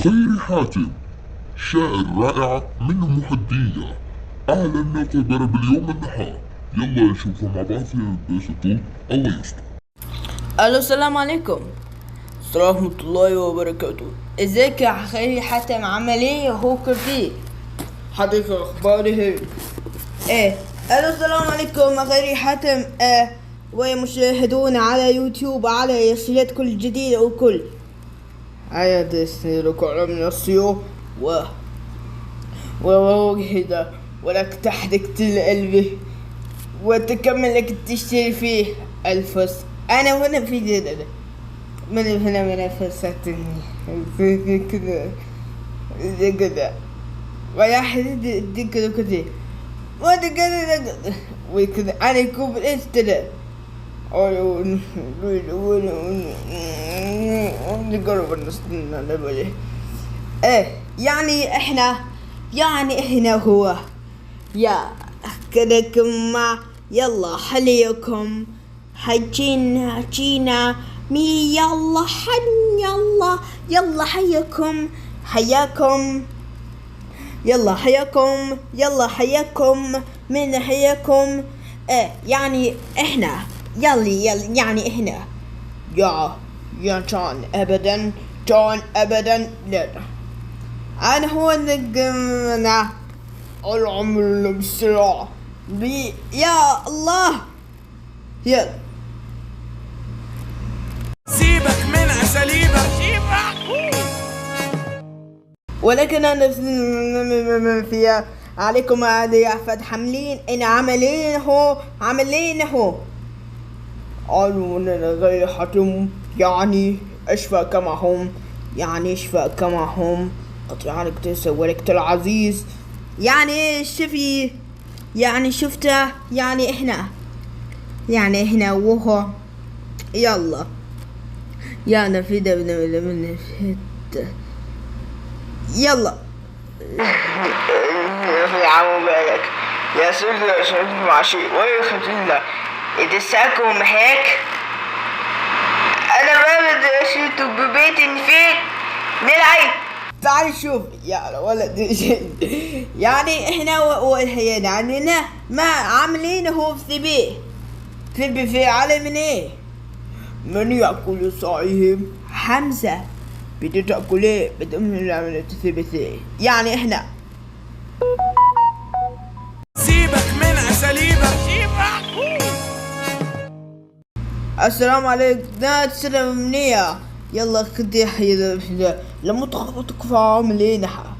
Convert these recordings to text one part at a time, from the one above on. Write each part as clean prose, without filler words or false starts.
خيري حاتم شاعر رائع منه محدية أعلن قدر باليوم النحار. يلا نشوفه مع بعض في البيت. الله يستر. الو، السلام عليكم ورحمة الله وبركاته. ازيك يا خيري حاتم؟ عامل ايه يا هو كيف حضرتك؟ اخباري هي ايه؟ الو، السلام عليكم يا خيري حاتم ومشاهدونا على يوتيوب على يسيرات كل جديد وكل عيد لك من السيوف ووجهدا ولك تحدك قلبي وتكمل لك تشتري فيه الفص. انا هنا في جدة من هنا من فساتني كذا كذا ويا حديد دي كذا كذا وده كذا وكذا انا كوب الانستغرام ايه يعني احنا هو يا كذا كما يلا حليكم حجينا مي يلا يلا حياكم يلا حياكم من حياكم. يعني احنا يلا يعني احنا يا جون ابدا لا انا هو نجمنا العمر بسرعة يا الله يلا سيبك من اساليبك ولكن انا فيها عليكم يا فد حاملين ان عاملينه قالوا اننا غير حتم يعني اشفى كما هم قطعانك تسولك العزيز يعني شفي يعني شفته يعني احنا وهو يلا يا نفيدة من يلا في عام بالك يا سيدي ماشي ويخجلنا إذا ساكم هيك أنا ما بدي أشيت ببيتي فيك نلعب. تعال شوف يا ولد يعني احنا والهيان عندنا ما عاملينه في علم من ايه؟ من يأكل صاحبهم حمزة بدي تأكل ايه؟ بدهم نعمل تثبتي يعني احنا سيبك من اساليبك السلام عليكم ناس سلام منية يلا خدي لما تقف عاملينها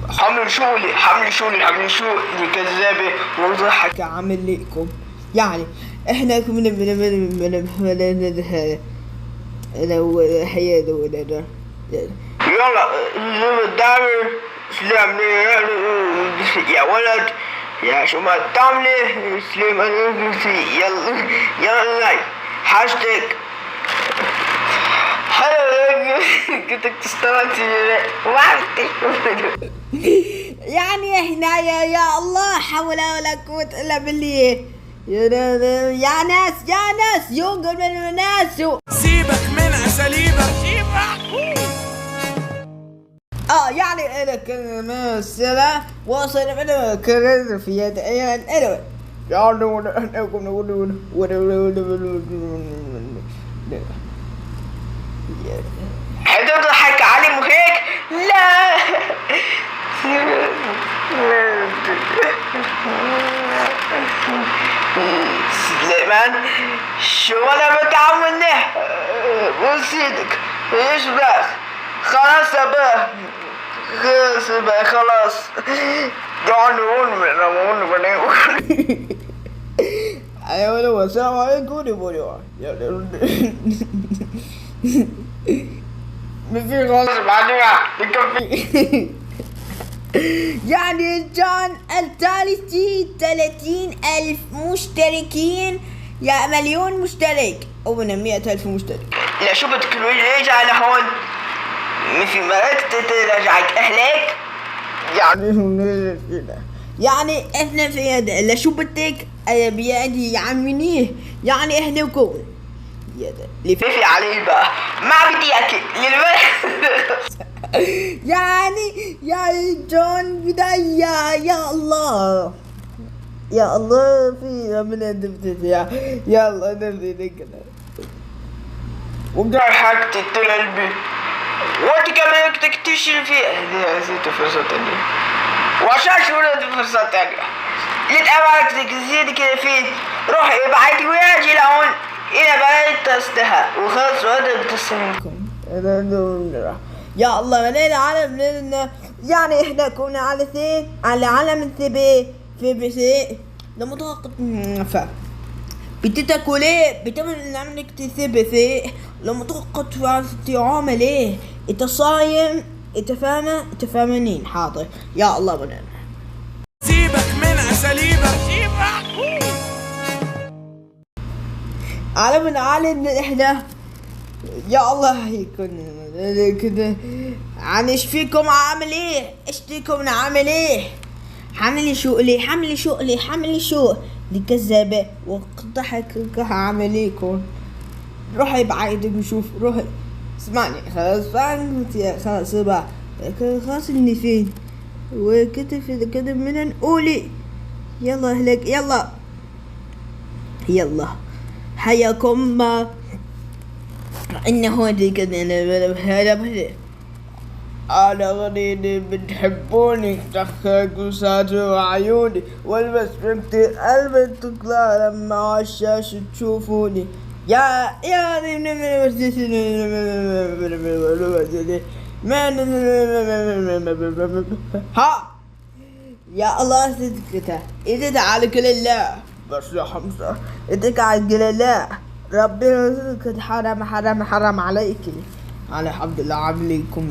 حمل شولي كذابة وضحك عامل ليكم يعني احنا لو حياة ولا يلا دامر سلام يا ولد يا شو ما تعملي سليم يلا هاشتاج كنت تستمتع يعني احنا يا الله حول ولا قوة الا بالله يا ناس يوقف من الناس سيبك من اساليبك يعني انا كمثلا واصل انا كرر في يد انا هتضحك عليهم هيك؟ لا سليمان شو انا بتعمل وسيدك ايش بقى؟ خلاص بقى خلاص ايوه السلام عليكم ما في خالص بعدها بكفي. يعني جان الثالثي 30,000 مشتركين يا مليون مشترك او من 100,000 مشترك. لا شو بدك نرجع لهون؟ ما في مرات ترجعك اهلك يعني احنا في هذا لا شو بدك بيدي يعمليه يعني احنا نكون يا ده لفيفي لفي عليه بقى ما بدي اكل يعني جون بداية. يا الله يا الله في من دفتي يا الله نبدي كده وضحكت التلبي وانت كمان تكتشفي نسيت فرصة تانية وعشان شو بدي فرصة تانية يتقابلك تزيد كده فين روح ابعتي ويجي لهون انا بقيت تستها وخلص وقت بتستهلكم. يا الله من العالم يعني احنا كنا على ثين على علم ثبي في بسي لما ضاقت بتتاكل ايه بتعمل نعمل تثبي ثي لما ضاقت في عامل ايه انت صايم انت فاهمه انت فاهمين حاضر. يا الله بنان سيبك من اساليبك سيبك على من عالم احنا يا الله يكون كده يعني ايش فيكم عامل ايه ايش فيكم عامل ايه حملي شو حملي شو دي كذابة وضحك عامل ايه كون روحي بعيدك وشوف روحي اسمعني خلاص فهمت خلاص بقى خلاص اني فين وكتب من نقولي يلا هلك يلا حياكم انه هادي كذا انا غنيني بتحبوني تخاك وساتر عيوني والبس بنتي قلبي تطلع لما عالشاشة تشوفوني يا ها يا الله صدقته إذا تعالى كل الله بس يا حمزة إذا تعالى كل الله ربنا صدقت حرام عليك على الحمد لله عليكم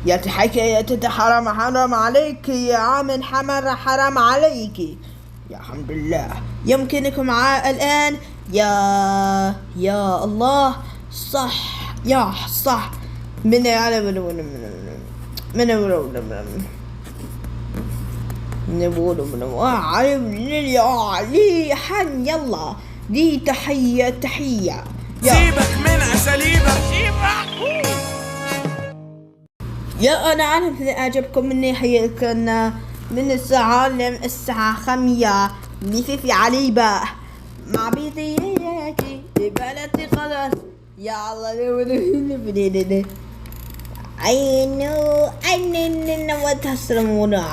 يا تحكي يا حرام عليك يا عامل حرام عليك يا الحمد لله يمكنكم الآن يا الله صح يا صح من على من علي حن يلا دي تحية سيبك من اساليبك سيبك يا انا عارف اذا اعجبكم مني حياتنا من الساعة 5 لفيفي عليبة مع بيتياتي ببلدي خلاص يا الله عينو وتسلمونا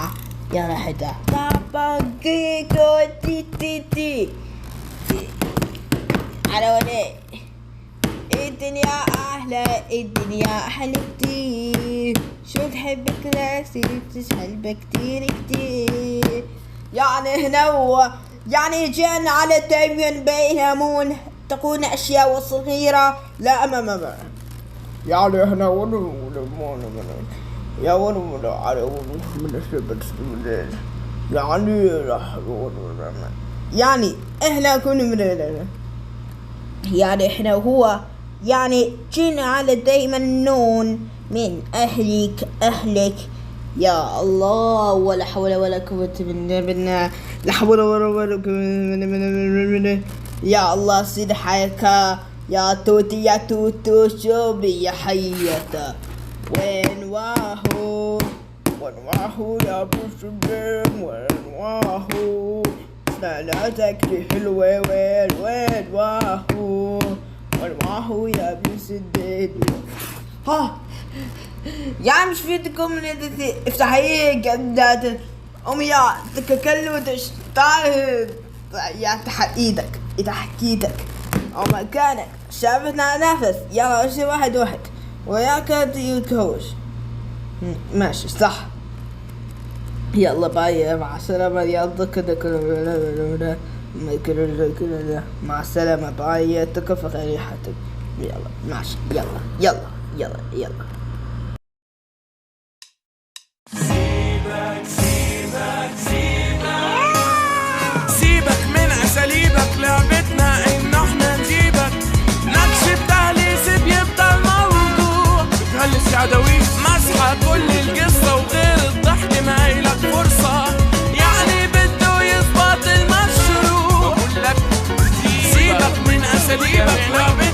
يا راحتها بابا جيكو تي على ولي الدنيا أحلى كتير شو تحبك كتير تحبك كتير يعني هنا هو يعني جانا على دايما بينامون تكون أشياء صغيرة لا أمام يعني هنا يا ولو على يعني احنا كنا من يعني احنا هو يعني جينا على دايما نون من اهلك يا الله ولا حول ولا قوة الا بالله لا حول ولا قوة الا يا الله سيد حياك يا توتو شو بي حياته وين واهو يا ابو شباب وين واهو سلاتك دي حلوة وين واهو يا ابو سديد ها يا مش فيدكم افتحي قدات يا تككلوا تشتاهي يا تحت ايدك او مكانك شافتنا نفس يلا وشي واحد وياك يكوش ماشي صح يلا باي مع السلامة يلا كده مع السلامة باي تكفى خير حياتك يلا ماشي يلا سيبك من اساليبك لعبتنا ان احنا نجيبك نكش التهليس بيفضل موضوع بتهلس يا عدوي مسحة كل القصة وغير الضحك ما هيلك فرصة يعني بده يظبط المشروع بقول لك سيبك من اساليبك لعبتنا